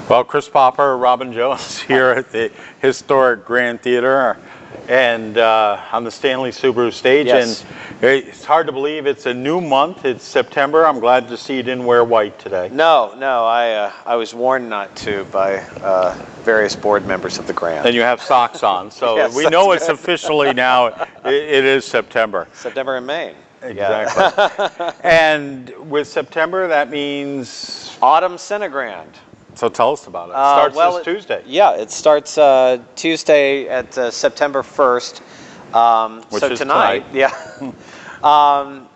Well, Chris Popper, Robin Jones here at the historic Grand Theater and on the Stanley Subaru stage. Yes. And it's hard to believe it's a new month. It's September. I'm glad to see you didn't wear white today. No, I was warned not to by various board members of the Grand. And you have socks on, so Yes, we know it's officially now, it is September. September in Maine. Exactly. Yeah. And with September, that means... Autumn CineGrand. So tell us about it. It starts this Tuesday. Yeah, it starts Tuesday at September 1st. Which so is tonight. Yeah.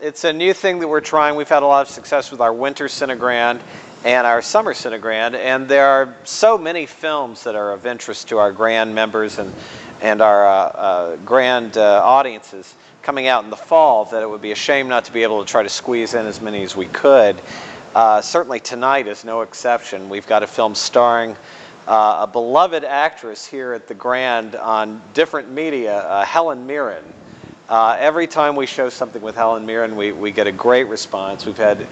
It's a new thing that we're trying. We've had a lot of success with our Winter CineGrand and our Summer CineGrand, and there are so many films that are of interest to our Grand members and our Grand audiences coming out in the fall that it would be a shame not to be able to try to squeeze in as many as we could. Certainly tonight is no exception. We've got a film starring a beloved actress here at the Grand on different media, Helen Mirren. Every time we show something with Helen Mirren, we get a great response. We've had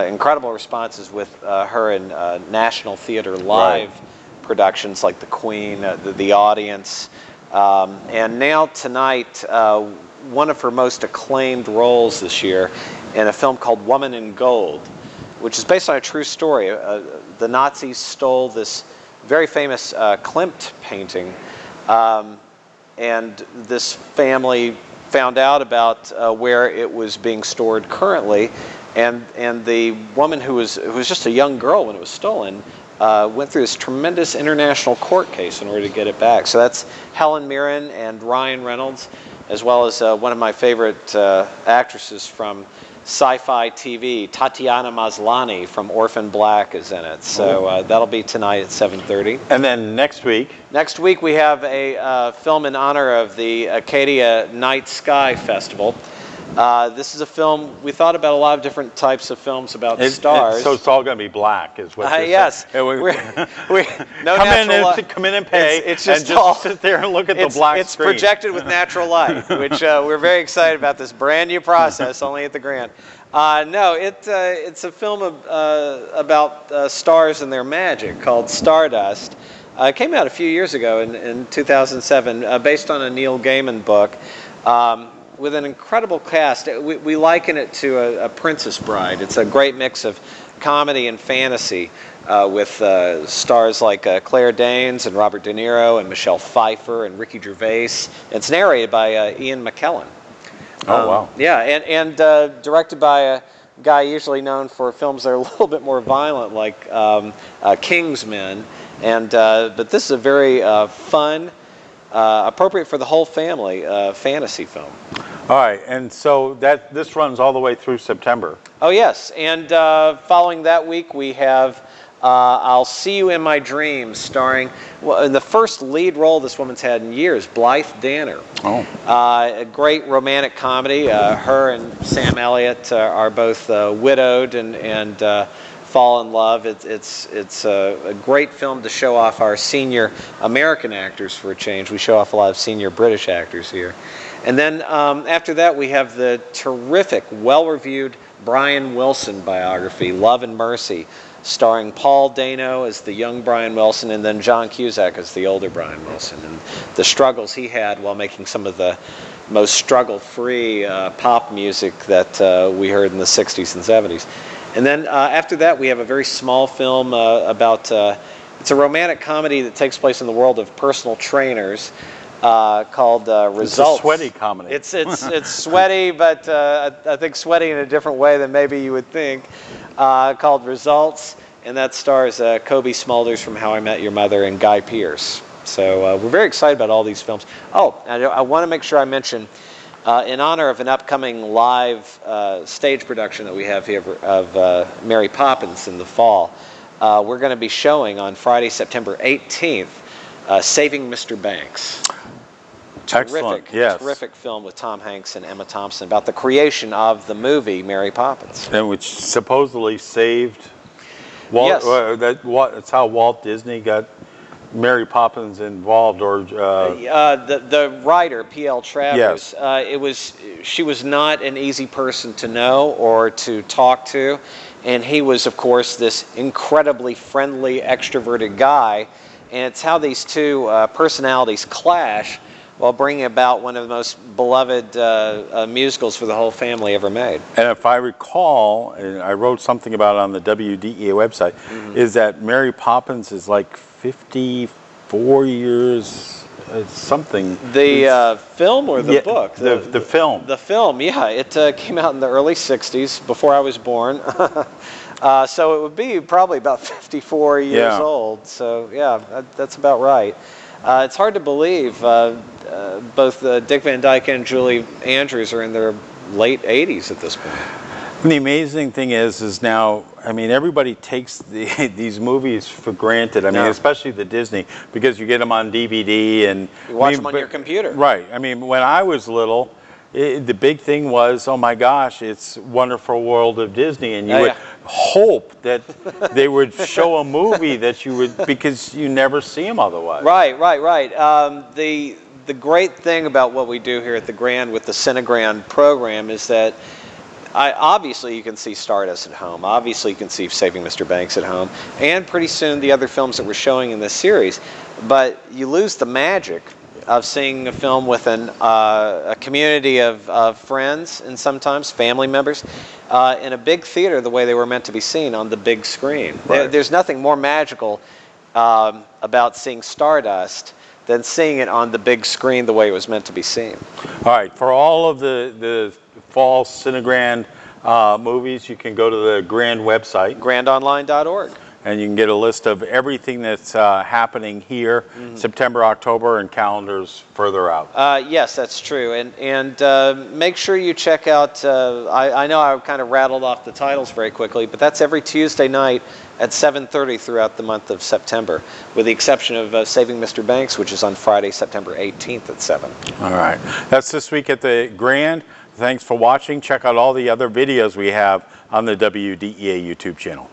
incredible responses with her in National Theater Live productions like The Queen, The Audience. And now tonight, one of her most acclaimed roles this year in a film called Woman in Gold, which is based on a true story. The Nazis stole this very famous Klimt painting, and this family found out about where it was being stored currently, and the woman who was just a young girl when it was stolen went through this tremendous international court case in order to get it back. So that's Helen Mirren and Ryan Reynolds, as well as one of my favorite actresses from sci-fi TV, Tatiana Maslany from Orphan Black is in it. So that'll be tonight at 7:30. And then next week? Next week we have a film in honor of the Acadia Night Sky Festival. This is a film, we thought about a lot of different types of films about stars. So it's all going to be black is what you're yes. saying. No come in and pay it's just and just sit there and look at the black It's screen. projected with natural light, which we're very excited about this brand new process only at the Grand. No, it's a film about stars and their magic called Stardust. It came out a few years ago in 2007, based on a Neil Gaiman book. With an incredible cast. We liken it to a Princess Bride. It's a great mix of comedy and fantasy with stars like Claire Danes and Robert De Niro and Michelle Pfeiffer and Ricky Gervais. It's narrated by Ian McKellen. Oh, wow. Yeah, and directed by a guy usually known for films that are a little bit more violent, like Kingsman. But this is a very fun, appropriate for the whole family fantasy film. All right, and so this runs all the way through September. Oh yes, and following that week we have I'll See You in My Dreams, starring, well, in the first lead role this woman's had in years, Blythe Danner. Oh. A great romantic comedy. Her and Sam Elliott are both widowed and fall in love. It's a great film to show off our senior American actors for a change. We show off a lot of senior British actors here. And then after that we have the terrific, well-reviewed Brian Wilson biography, Love and Mercy, starring Paul Dano as the young Brian Wilson and then John Cusack as the older Brian Wilson, and the struggles he had while making some of the most struggle-free pop music that we heard in the 60s and 70s. And then after that we have a very small film about, it's a romantic comedy that takes place in the world of personal trainers called Results. It's a sweaty comedy. It's sweaty, but I think sweaty in a different way than maybe you would think, called Results, and that stars Kobe Smulders from How I Met Your Mother and Guy Pearce. So we're very excited about all these films. Oh, I want to make sure I mention, in honor of an upcoming live stage production that we have here of Mary Poppins in the fall, we're going to be showing on Friday, September 18th, Saving Mr. Banks. Terrific film with Tom Hanks and Emma Thompson about the creation of the movie Mary Poppins. And which supposedly saved Walt. Yes. That's how Walt Disney got Mary Poppins involved, or the writer P.L. Travers. Yes. She was not an easy person to know or to talk to, and he was, of course, this incredibly friendly, extroverted guy. And it's how these two personalities clash while bringing about one of the most beloved musicals for the whole family ever made. And if I recall, and I wrote something about it on the WDEA website, is that Mary Poppins is like 54 years, something. The film or the book? The film. The film, yeah. It came out in the early 60s, before I was born. So it would be probably about 54 years old. So yeah, that's about right. It's hard to believe both Dick Van Dyke and Julie Andrews are in their late 80s at this point. And the amazing thing is now, I mean, everybody takes these movies for granted. I mean, especially the Disney, because you get them on DVD and you watch them on your computer. Right. I mean, when I was little, the big thing was, oh my gosh, it's Wonderful World of Disney, and you would hope that they would show a movie that you would, because you never see them otherwise. Right. The great thing about what we do here at the Grand with the CineGrand program is that obviously you can see Stardust at home. Obviously you can see Saving Mr. Banks at home, and pretty soon the other films that we're showing in this series. But you lose the magic of seeing a film with a community of friends and sometimes family members in a big theater the way they were meant to be seen on the big screen. Right. There's nothing more magical about seeing Stardust than seeing it on the big screen the way it was meant to be seen. All right, for all of the Fall CineGrand movies, you can go to the Grand website. grandonline.org. And you can get a list of everything that's happening here, September, October, and calendars further out. Yes, that's true. And make sure you check out, I know I kind of rattled off the titles very quickly, but that's every Tuesday night at 7:30 throughout the month of September, with the exception of Saving Mr. Banks, which is on Friday, September 18th at 7. All right. That's this week at the Grand. Thanks for watching. Check out all the other videos we have on the WDEA YouTube channel.